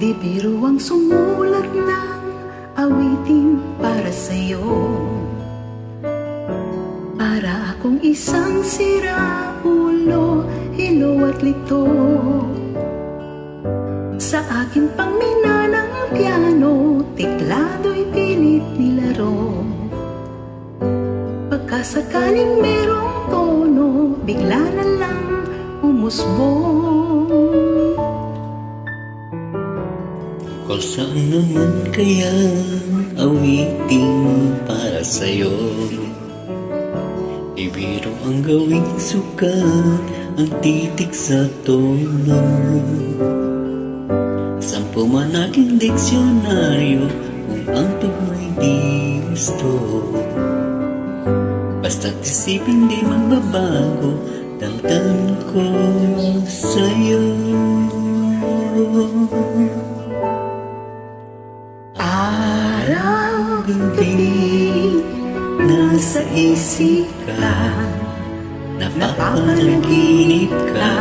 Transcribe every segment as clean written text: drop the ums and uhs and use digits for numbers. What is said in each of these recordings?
Di biro ang sumulat ng awitin para sa'yo. Para akong isang siraulo, hilo at lito. Sa akin pang mina ng piano, tiklado'y pilit nilaro. Pagkasakaling merong tono, bigla na lang umusbong. Kung saan naman kaya awitin para sa'yo? Ibiro ang gawing sukat, ang titik sa tono. Sampu man aking diksyonaryo, kung ang tugma'y di gusto. Basta't isipin di magbabago, damdam ko sa'yo. Araw-gabi, nasa isip ka, napapanaginip ka,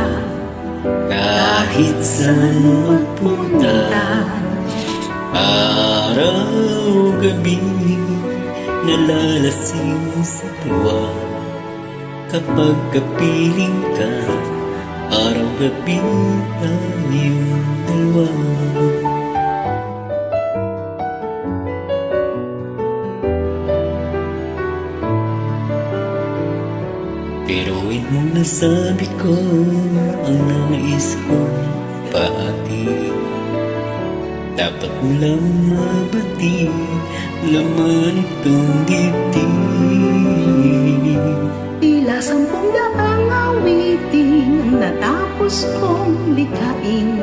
kahit saan magpunta. Araw-gabi, nalalasing sa tuwa. Kapag kapiling ka, araw-gabi tayong dalawa. Piruin mo nasabi ko ang nais kong pahati. Dapat mo lang mabati, laman itong dibdib. tila 10 awitin ang natapos kong likhain.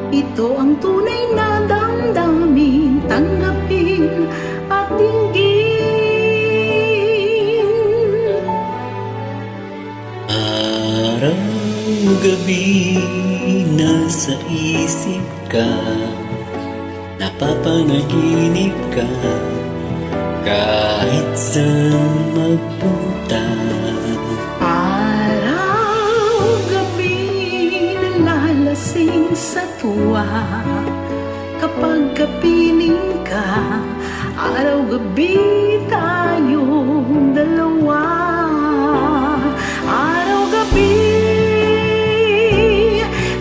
Ito ang tunay na damdamin, tanggapin at dinggin. Araw-gabi, nasa isip ka, napapanaginip ka, kahit saan magpunta. Araw-gabi, nalalasing sa tuwa. Kapag kapiling ka, araw-gabi tayong dalawa. Araw-gabi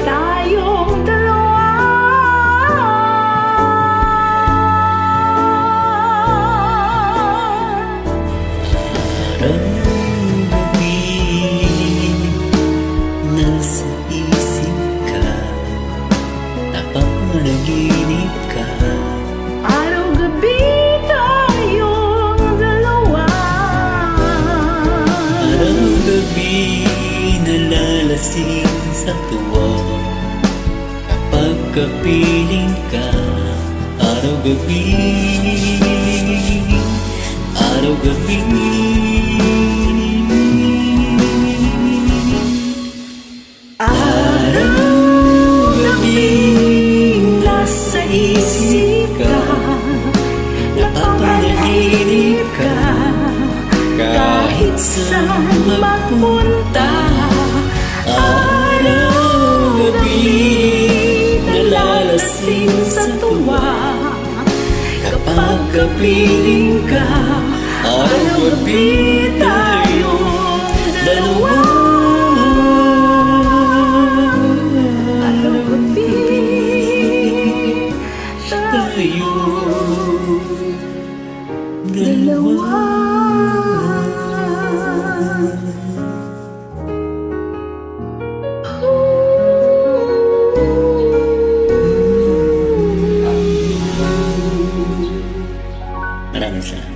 tayong dalawa. Araw-gabi, nasa isip ka, napapanaginip ka. Araw-gabi tayong dalawa. Araw-gabi, nalalasing sa tuwa. Kapag kapiling ka, araw-gabi, araw-gabi. Araw-gabi, nasa isip ka, napapanaginip ka, kahit saan magpunta. Araw-gabi, nalalasing sa tuwa. Kapag kapiling ka, araw-gabi tayong dalawa. Araw-gabi tayong dalawa. Maraming salamat.